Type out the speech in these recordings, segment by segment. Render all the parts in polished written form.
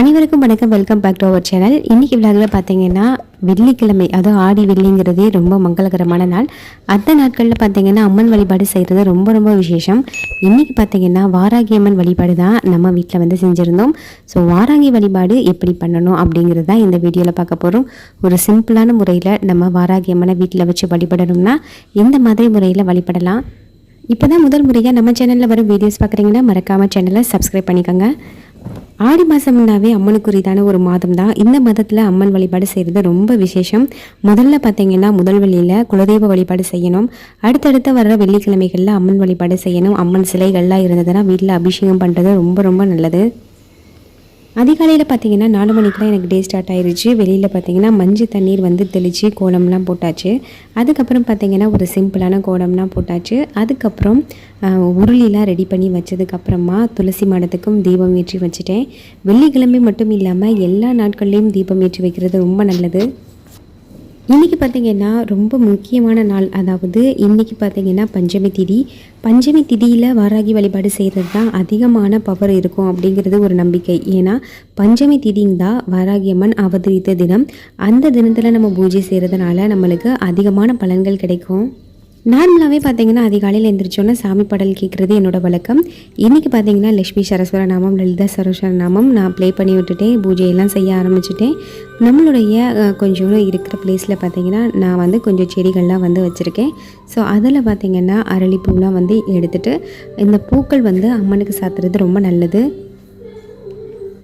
அனைவருக்கும் வணக்கம். Welcome back to our channel. இன்றைக்கி விழாவில் பார்த்தீங்கன்னா வெள்ளிக்கிழமை, அதுவும் ஆடி வெள்ளிங்கிறதே ரொம்ப மங்களகரமான நாள். அந்த நாட்களில் பார்த்தீங்கன்னா அம்மன் வழிபாடு செய்கிறது ரொம்ப ரொம்ப விசேஷம். இன்றைக்கி பார்த்தீங்கன்னா வாராகி அம்மன் வழிபாடு தான் நம்ம வீட்டில் வந்து செஞ்சுருந்தோம். ஸோ வாராகி வழிபாடு எப்படி பண்ணணும் அப்படிங்கிறது தான் இந்த வீடியோவில் பார்க்க போகிறோம். ஒரு சிம்பிளான முறையில் நம்ம வாராகி அம்மனை வீட்டில் வச்சு வழிபடணும்னா எந்த மாதிரி முறையில் வழிபடலாம். இப்போ தான் முதல் முறையாக நம்ம சேனலில் வரும் வீடியோஸ் பார்க்குறீங்கன்னா மறக்காமல் சேனலை சப்ஸ்கிரைப் பண்ணிக்கோங்க. ஆடி மாதம்னாவே அம்மனுக்குரியதான ஒரு மாதம் தான். இந்த மாதத்தில் அம்மன் வழிபாடு செய்கிறது ரொம்ப விசேஷம். முதல்ல பார்த்தீங்கன்னா முதல் வெள்ளியில் குலதெய்வ வழிபாடு செய்யணும். அடுத்தடுத்து வர்ற வெள்ளிக்கிழமைகளில் அம்மன் வழிபாடு செய்யணும். அம்மன் சிலைகள்லாம் இருந்ததுன்னா வீட்டில் அபிஷேகம் பண்ணுறது ரொம்ப ரொம்ப நல்லது. அதிகாலையில் பார்த்தீங்கன்னா 4 மணிக்கெலாம் எனக்கு டே ஸ்டார்ட் ஆயிடுச்சு. வெளியில் பார்த்தீங்கன்னா மஞ்சள் தண்ணீர் வந்து தெளித்து கோலம்லாம் போட்டாச்சு. அதுக்கப்புறம் பார்த்தீங்கன்னா ஒரு சிம்பிளான கோலம்லாம் போட்டாச்சு. அதுக்கப்புறம் உருளிலாம் ரெடி பண்ணி வச்சதுக்கப்புறமா துளசி மாடத்துக்கும் தீபம் ஏற்றி வச்சுட்டேன். வெள்ளிக்கிழமை மட்டும் இல்லாமல் எல்லா நாட்கள்லேயும் தீபம் ஏற்றி வைக்கிறது ரொம்ப நல்லது. இன்றைக்கி பார்த்திங்கன்னா ரொம்ப முக்கியமான நாள். அதாவது இன்றைக்கி பார்த்திங்கன்னா பஞ்சமி திதியில் வாராகி வழிபாடு செய்கிறது தான் அதிகமான பவர் இருக்கும் அப்படிங்கிறது ஒரு நம்பிக்கை. ஏன்னா பஞ்சமி திதிங்க வாராகி அம்மன் அவதரித்த தினம். அந்த தினத்தில் நம்ம பூஜை செய்கிறதுனால நம்மளுக்கு அதிகமான பலன்கள் கிடைக்கும். நார்மலாகவே பார்த்தீங்கன்னா அதிகாலையில் எழுந்திரிச்சோன்னா சாமி பாடல் கேட்குறது என்னோடய வழக்கம். இன்றைக்கி பார்த்தீங்கன்னா லக்ஷ்மி சரஸ்வர நாமம், லலிதா சரஸ்வர நாமம் நான் ப்ளே பண்ணி விட்டுட்டேன். பூஜையெல்லாம் செய்ய ஆரம்பிச்சிட்டேன். நம்மளுடைய கொஞ்சம் இருக்கிற பிளேஸில் பார்த்தீங்கன்னா நான் வந்து கொஞ்சம் செடிகள்லாம் வந்து வச்சுருக்கேன். ஸோ அதில் பார்த்திங்கன்னா அரளிப்பூலாம் வந்து எடுத்துகிட்டு இந்த பூக்கள் வந்து அம்மனுக்கு சாத்துறது ரொம்ப நல்லது.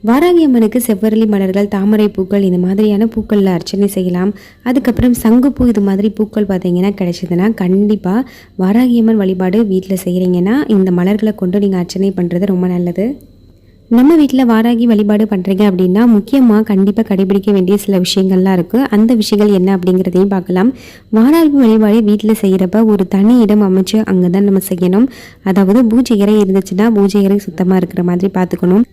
வாராகி அம்மனுக்கு செவ்வரளி மலர்கள், தாமரை பூக்கள் இந்த மாதிரியான பூக்களில் அர்ச்சனை செய்யலாம். அதுக்கப்புறம் சங்குப்பூ இது மாதிரி பூக்கள் பார்த்தீங்கன்னா கிடைச்சதுன்னா கண்டிப்பாக வாராகி அம்மன் வழிபாடு வீட்டில் செய்கிறீங்கன்னா இந்த மலர்களை கொண்டு நீங்கள் அர்ச்சனை பண்ணுறது ரொம்ப நல்லது. நம்ம வீட்டில் வாராகி வழிபாடு பண்ணுறீங்க அப்படின்னா முக்கியமாக கண்டிப்பாக கடைபிடிக்க வேண்டிய சில விஷயங்கள்லாம் இருக்குது. அந்த விஷயங்கள் என்ன அப்படிங்கிறதையும் பார்க்கலாம். வாராகி வழிபாடு வீட்டில் செய்கிறப்ப ஒரு தனி இடம் அமைச்சு அங்கே தான் நம்ம செய்யணும். அதாவது பூஜை அறை இருந்துச்சுன்னா பூஜை அறை சுத்தமாக இருக்கிற மாதிரி பார்த்துக்கணும்.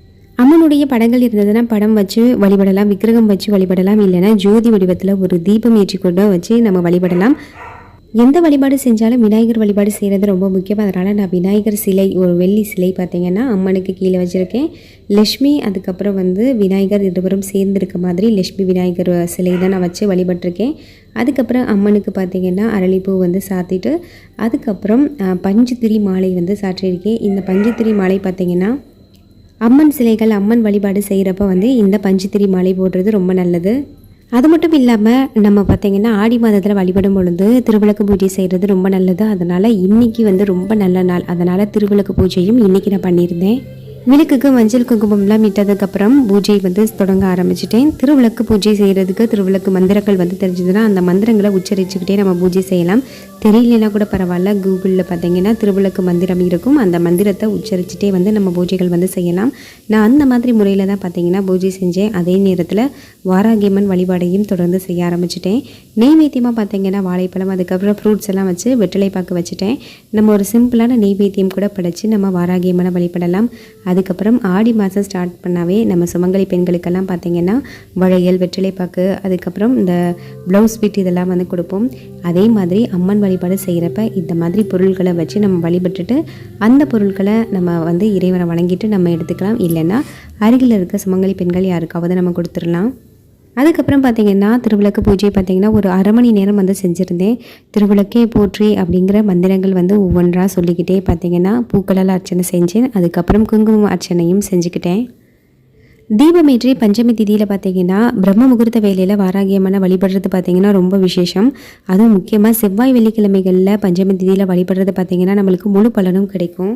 அம்மனுடைய படங்கள் இருந்ததுன்னா படம் வச்சு வழிபடலாம், விக்கிரகம் வச்சு வழிபடலாம், இல்லைன்னா ஜோதி வடிவத்தில் ஒரு தீபம் ஏற்றி கொண்டு வச்சு நம்ம வழிபடலாம். எந்த வழிபாடு செஞ்சாலும் விநாயகர் வழிபாடு செய்கிறது ரொம்ப முக்கியம். அதனால் நான் விநாயகர் சிலை, ஒரு வெள்ளி சிலை பார்த்திங்கன்னா அம்மனுக்கு கீழே வச்சுருக்கேன். லக்ஷ்மி அதுக்கப்புறம் வந்து விநாயகர் இருவரும் சேர்ந்துருக்க மாதிரி லக்ஷ்மி விநாயகர் சிலை தான் நான் வச்சு வழிபட்டிருக்கேன். அதுக்கப்புறம் அம்மனுக்கு பார்த்திங்கன்னா அரளிப்பூ வந்து சாத்திட்டு அதுக்கப்புறம் பஞ்சுத்திரி மாலை வந்து சாற்றியிருக்கேன். இந்த பஞ்சுத்திரி மாலை பார்த்திங்கன்னா அம்மன் சிலைகள் அம்மன் வழிபாடு செய்கிறப்ப வந்து இந்த பஞ்சுத்திரி மாலை போடுறது ரொம்ப நல்லது. அது மட்டும் இல்லாமல் நம்ம பார்த்திங்கன்னா ஆடி மாதத்தில் வழிபடும் பொழுது திருவிளக்கு பூஜை செய்கிறது ரொம்ப நல்லது. அதனால் இன்றைக்கி வந்து ரொம்ப நல்ல நாள். அதனால் திருவிளக்கு பூஜையும் இன்றைக்கி நான் பண்ணியிருந்தேன். விளக்குக்கு மஞ்சள் குங்குமம்லாம் இட்டதுக்கப்புறம் பூஜை வந்து தொடங்க ஆரம்பிச்சிட்டேன். திருவிளக்கு பூஜை செய்கிறதுக்கு திருவிளக்கு மந்திரங்கள் வந்து தெரிஞ்சதுன்னா அந்த மந்திரங்களை உச்சரிச்சுக்கிட்டே நம்ம பூஜை செய்யலாம். தெரியலனா கூட பரவாயில்ல, கூகுளில் பார்த்தீங்கன்னா திருவிளக்கு மந்திரம் இருக்கும். அந்த மந்திரத்தை உச்சரிச்சுட்டே வந்து நம்ம பூஜைகள் வந்து செய்யலாம். நான் அந்த மாதிரி முறையில் தான் பார்த்தீங்கன்னா பூஜை செஞ்சேன். அதே நேரத்தில் வாராகி அம்மன் வழிபாடையும் தொடர்ந்து செய்ய ஆரம்பிச்சிட்டேன். நெய்வேத்தியமாக பார்த்தீங்கன்னா வாழைப்பழம், அதுக்கப்புறம் ஃப்ரூட்ஸ் எல்லாம் வச்சு வெற்றிலை பாக்கு வச்சுட்டேன். நம்ம ஒரு சிம்பிளான நெய்வேத்தியம் கூட படைச்சு நம்ம வாராகி அம்மனை வழிபடலாம். அதுக்கப்புறம் ஆடி மாதம் ஸ்டார்ட் பண்ணாவே நம்ம சுமங்கலி பெண்களுக்கெல்லாம் பார்த்திங்கன்னா வளையல், வெற்றிலைப்பாக்கு, அதுக்கப்புறம் இந்த ப்ளவுஸ் பீட் இதெல்லாம் வந்து கொடுப்போம். அதே மாதிரி அம்மன் வழிபாடு செய்கிறப்ப இந்த மாதிரி பொருட்களை வச்சு நம்ம வழிபட்டுட்டு அந்த பொருட்களை நம்ம வந்து இறைவனை வணங்கிட்டு நம்ம எடுத்துக்கலாம். இல்லைன்னா அருகில் இருக்க சுமங்கலி பெண்கள் யாருக்காவது நம்ம கொடுத்துடலாம். அதுக்கப்புறம் பார்த்திங்கன்னா திருவிளக்கு பூஜை பார்த்திங்கன்னா ஒரு அரை மணி நேரம் வந்து செஞ்சுருந்தேன். திருவிளக்கே போற்றி அப்படிங்கிற மந்திரங்கள் வந்து ஒவ்வொன்றாக சொல்லிக்கிட்டே பார்த்திங்கன்னா பூக்களால் அர்ச்சனை செஞ்சேன். அதுக்கப்புறம் குங்குமம் அர்ச்சனையும் செஞ்சுக்கிட்டேன். தீபமேற்றி பஞ்சமி திதியில் பார்த்திங்கன்னா பிரம்ம முகூர்த்த வேலையில் வாராகி அம்மனை வழிபடுறது பார்த்திங்கன்னா ரொம்ப விசேஷம். அதுவும் முக்கியமாக செவ்வாய் வெள்ளிக்கிழமைகளில் பஞ்சமி திதியில் வழிபடுறது பார்த்திங்கன்னா நம்மளுக்கு முழு பலனும் கிடைக்கும்.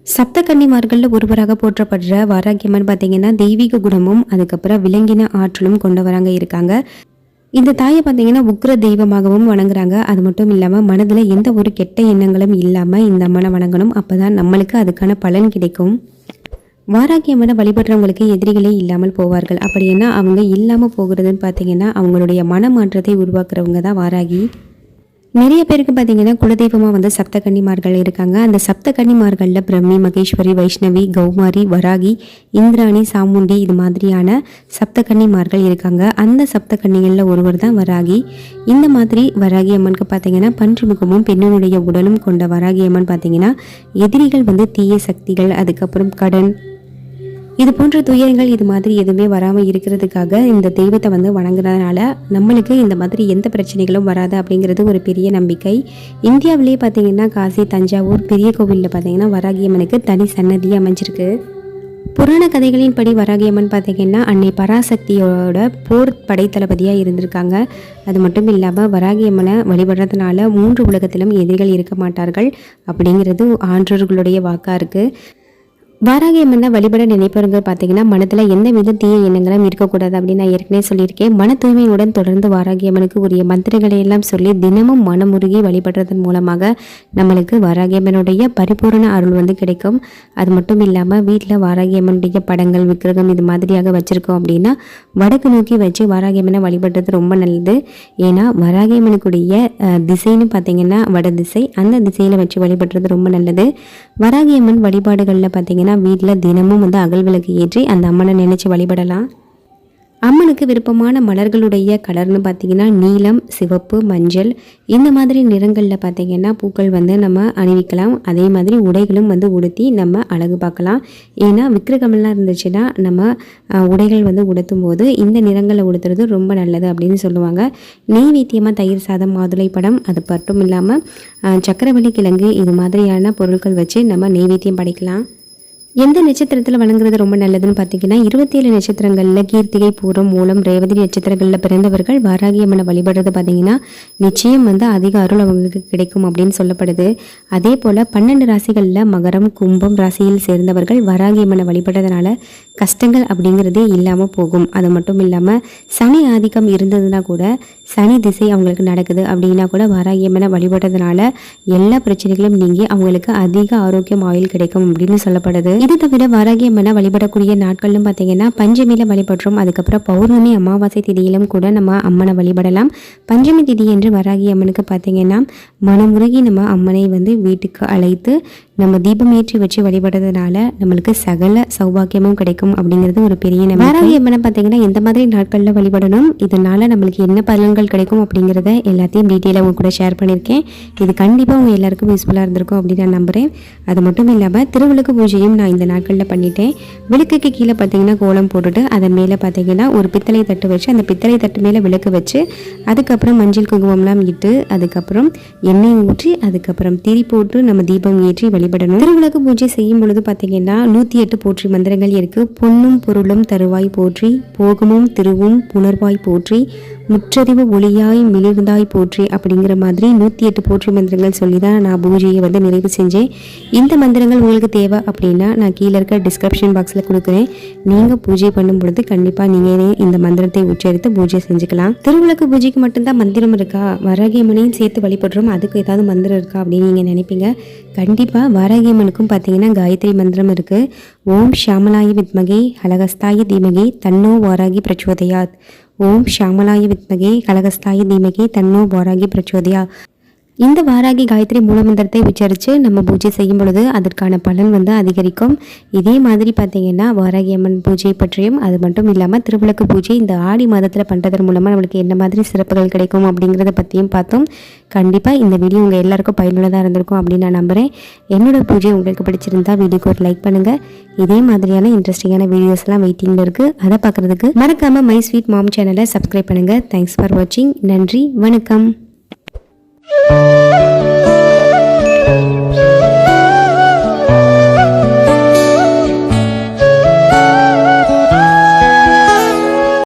சப்த கன்னிமார்களில் ஒருவராக போற்றப்படுற வாராகி அம்மன் பார்த்திங்கன்னா தெய்வீக குணமும் அதுக்கப்புறம் விலங்கின ஆற்றலும் கொண்டவராங்க இருக்காங்க. இந்த தாயை பார்த்திங்கன்னா உக்ர தெய்வமாகவும் வணங்குறாங்க. அது மட்டும் இல்லாமல் மனதில் எந்த ஒரு கெட்ட எண்ணங்களும் இல்லாமல் இந்த அம்மனை வணங்கணும். அப்போ தான் நம்மளுக்கு அதுக்கான பலன் கிடைக்கும். வாராகி அம்மனை வழிபடுறவங்களுக்கு எதிரிகளே இல்லாமல் போவார்கள். அப்படின்னா அவங்க இல்லாமல் போகிறதுன்னு பார்த்திங்கன்னா அவங்களுடைய மன மாற்றத்தை உருவாக்குறவங்க தான் வாராகி. நிறைய பேருக்கு பார்த்தீங்கன்னா குலதெய்வமாக வந்து சப்த கன்னிமார்கள் இருக்காங்க. அந்த சப்த கன்னிமார்களில் பிரம்மி, மகேஸ்வரி, வைஷ்ணவி, கௌமாரி, வராகி, இந்திராணி, சாமுண்டி இது மாதிரியான சப்த கன்னிமார்கள் இருக்காங்க. அந்த சப்த கன்னிகளில் ஒருவர் தான் வராகி. இந்த மாதிரி வராகி அம்மனுக்கு பார்த்தீங்கன்னா பன்றிமுகமும் பெண்ணினுடைய உடலும் கொண்ட வராகி அம்மன் பார்த்தீங்கன்னா எதிரிகள் வந்து தீய சக்திகள், அதுக்கப்புறம் கடன், இது போன்ற துயரங்கள் இது மாதிரி எதுவுமே வராமல் இருக்கிறதுக்காக இந்த தெய்வத்தை வந்து வணங்குறதுனால நம்மளுக்கு இந்த மாதிரி எந்த பிரச்சனைகளும் வராது அப்படிங்கிறது ஒரு பெரிய நம்பிக்கை. இந்தியாவிலே பார்த்தீங்கன்னா காசி, தஞ்சாவூர் பெரிய கோவிலில் பார்த்தீங்கன்னா வராகியம்மனுக்கு தனி சன்னதி அமைஞ்சிருக்கு. புராண கதைகளின்படி வராகியம்மன் பார்த்தீங்கன்னா அன்னை பராசக்தியோட போர் படைத்தளபதியாக இருந்திருக்காங்க. அது மட்டும் இல்லாமல் வராகியம்மனை வழிபடுறதுனால 3 உலகத்திலும் எதிரிகள் இருக்க மாட்டார்கள் அப்படிங்கிறது ஆன்றோர்களுடைய வாக்காக இருக்குது. வாராகி அம்மனை வழிபட நினைப்பவர்கள் பார்த்தீங்கன்னா மனத்தில் எந்த வித தீய எண்ணங்களும் இருக்கக்கூடாது அப்படின்னு நான் ஏற்கனவே சொல்லியிருக்கேன். மன தூய்மையுடன் தொடர்ந்து வாராகி அம்மனுக்கு உரிய மந்திரங்களை எல்லாம் சொல்லி தினமும் மனமுருகி வழிபடுறதன் மூலமாக நம்மளுக்கு வாராகி அம்மனுடைய பரிபூரண அருள் வந்து கிடைக்கும். அது மட்டும் இல்லாமல் வீட்டில் வாராகி அம்மனுடைய படங்கள், விக்கிரகம் இது மாதிரியாக வச்சுருக்கோம் அப்படின்னா வடக்கு நோக்கி வச்சு வாராகி அம்மனை வழிபடுறது ரொம்ப நல்லது. ஏன்னா வாராகி அம்மனுக்குடைய திசைன்னு பார்த்தீங்கன்னா வட திசை, அந்த திசையில் வச்சு வழிபடுறது ரொம்ப நல்லது. வராகி அம்மன் வழிபாடுகளில் பார்த்தீங்கன்னா வீட்டில் தினமும் வந்து அகல் விளக்கு ஏற்றி அந்த அம்மனை நினைச்சு வழிபடலாம். அம்மனுக்கு விருப்பமான மலர்களுடைய கலர்னு பார்த்தீங்கன்னா நீலம், சிவப்பு, மஞ்சள் இந்த மாதிரி நிறங்களில் பார்த்தீங்கன்னா பூக்கள் வந்து நம்ம அணிவிக்கலாம். அதே மாதிரி உடைகளும் வந்து உடுத்தி நம்ம அழகு பார்க்கலாம். ஏன்னா விக்கிரகமெல்லாம் இருந்துச்சுன்னா நம்ம உடைகள் வந்து உடுத்தும் போது இந்த நிறங்களை உடுத்துறது ரொம்ப நல்லது அப்படின்னு சொல்லுவாங்க. நெய்வேத்தியமாக தயிர் சாதம், மாதுளை பழம், அது மட்டும் இல்லாமல் சக்கரவள்ளி கிழங்கு இது மாதிரியான பொருட்கள் வச்சு நம்ம நெய்வேத்தியம் படைக்கலாம். எந்த நட்சத்திரத்தில் வணங்குறது ரொம்ப நல்லதுன்னு பார்த்தீங்கன்னா 27 நட்சத்திரங்களில் கீர்த்திகை, பூரம், மூலம், ரேவதி நட்சத்திரங்களில் பிறந்தவர்கள் வாராகி அம்மனை வழிபடுறது பார்த்தீங்கன்னா நிச்சயம் வந்து அதிக அருள் அவங்களுக்கு கிடைக்கும் அப்படின்னு சொல்லப்படுது. அதே போல் 12 ராசிகளில் மகரம், கும்பம் ராசியில் சேர்ந்தவர்கள் வாராகி அம்மனை வழிபடுறதுனால கஷ்டங்கள் அப்படிங்கிறதே இல்லாமல் போகும். அது மட்டும் இல்லாமல் சனி ஆதிக்கம் இருந்ததுன்னா கூட, சனி திசை அவங்களுக்கு நடக்குது அப்படின்னா கூட வாராகி அம்மனை வழிபடுறதுனால எல்லா பிரச்சனைகளும் நீங்கி அவங்களுக்கு அதிக ஆரோக்கியம், ஆயுள் கிடைக்கும் அப்படின்னு சொல்லப்படுது. இது தவிர வாராகி அம்மனை வழிபடக்கூடிய நாட்கள்னு பார்த்தீங்கன்னா பஞ்சமியில் வழிபடுறோம். அதுக்கப்புறம் பௌர்ணமி, அமாவாசை திதியிலும் கூட நம்ம அம்மனை வழிபடலாம். பஞ்சமி திதி என்று வாராகி அம்மனுக்கு பார்த்தீங்கன்னா மனமுருகி நம்ம அம்மனை வந்து வீட்டுக்கு அழைத்து நம்ம தீபம் ஏற்றி வச்சு வழிபடுறதுனால நம்மளுக்கு சகல சௌபாக்கியமும் கிடைக்கும் அப்படிங்கிறது ஒரு பெரிய நம்பிக்கை. வாராகி அம்மனை பார்த்தீங்கன்னா எந்த மாதிரி நாட்களில் வழிபடணும், இதனால நம்மளுக்கு என்ன பலன்கள் கிடைக்கும் அப்படிங்கிறத எல்லாத்தையும் டீட்டெயிலாக உங்க கூட ஷேர் பண்ணியிருக்கேன். இது கண்டிப்பாக உங்கள் எல்லாருக்கும் யூஸ்ஃபுல்லாக இருந்திருக்கும் அப்படின்னு நான் நம்புகிறேன். அது மட்டும் இல்லாமல் திருவிளக்கு பூஜையும் நான் இந்த நாட்களில் பண்ணிட்டேன். விளக்குக்கு கீழே பார்த்தீங்கன்னா கோலம் போட்டுட்டு அதன் மேலே பார்த்தீங்கன்னா ஒரு பித்தளை தட்டு வச்சு அந்த பித்தளை தட்டு மேலே விளக்கு வச்சு அதுக்கப்புறம் மஞ்சள் குங்குமம்லாம் இட்டு அதுக்கப்புறம் எண்ணெய் ஊற்றி அதுக்கப்புறம் திரி போட்டு நம்ம தீபம் ஏற்றி வழிபடணும். திருவிளக்கு பூஜை செய்யும் பொழுது பார்த்தீங்கன்னா 108 போற்றி மந்திரங்கள் இருக்கு. பொன்னும் பொருளும் தருவாய் போற்றி, போகமும் திருவும் புணர்வாய் போற்றி, முற்றறிவு ஒளியாய் மிளிர்ந்தாய் போற்றி அப்படிங்கிற மாதிரி 108 போற்றி மந்திரங்கள் சொல்லி தான் நான் பூஜையை வந்து நிறைவு செஞ்சேன். இந்த மந்திரங்கள் உங்களுக்கு தேவை அப்படின்னா நான் கீழே இருக்க டிஸ்கிரிப்ஷன் பாக்ஸில் கொடுக்குறேன். நீங்கள் பூஜை பண்ணும் பொழுது கண்டிப்பாக நீங்களே இந்த மந்திரத்தை உச்சரித்து பூஜை செஞ்சுக்கலாம். திருவிளக்கு பூஜைக்கு மட்டும்தான் மந்திரம் இருக்கா, வாராகி அம்மனையும் சேர்த்து வழிபடுறோம், அதுக்கு ஏதாவது மந்திரம் இருக்கா அப்படின்னு நீங்கள் நினைப்பீங்க. கண்டிப்பாக வாராகி அம்மனுக்கும் பார்த்தீங்கன்னா காயத்ரி மந்திரம் இருக்குது. ஓம் ஷாமலாய வித்மகே ஹலகஸ்தாய தீமகே தன்னோ வாராகி பிரச்சோதயாத். ஓம் ஷாமலாய வித்மகே கலகஸ்தாய தீமகே தன்னோ வாராகி பிரச்சோதயா. இந்த வாராகி காயத்ரி மூலமந்திரத்தை உச்சரித்து நம்ம பூஜை செய்யும் பொழுது அதற்கான பலன் வந்து அதிகரிக்கும். இதே மாதிரி பார்த்தீங்கன்னா வாராகி அம்மன் பூஜை பற்றியும் அது மட்டும் இல்லாமல் திருவிளக்கு பூஜை இந்த ஆடி மாதத்தில் பண்ணுறதன் மூலமாக நம்மளுக்கு என்ன மாதிரி சிறப்புகள் கிடைக்கும் அப்படிங்கிறத பற்றியும் பார்த்தோம். கண்டிப்பாக இந்த வீடியோ உங்கள் எல்லாருக்கும் பயனுள்ளதாக இருந்திருக்கும் அப்படின்னு நான் நம்புகிறேன். என்னோட பூஜை உங்களுக்கு பிடிச்சிருந்தா வீடியோக்கு ஒரு லைக் பண்ணுங்கள். இதே மாதிரியான இன்ட்ரெஸ்டிங்கான வீடியோஸ்லாம் வெயிட்டிங்கில் இருக்குது. அதை பார்க்குறதுக்கு மறக்காமல் மை ஸ்வீட் மாம் சேனலை சப்ஸ்கிரைப் பண்ணுங்கள். தேங்க்ஸ் ஃபார் வாட்சிங். நன்றி, வணக்கம்.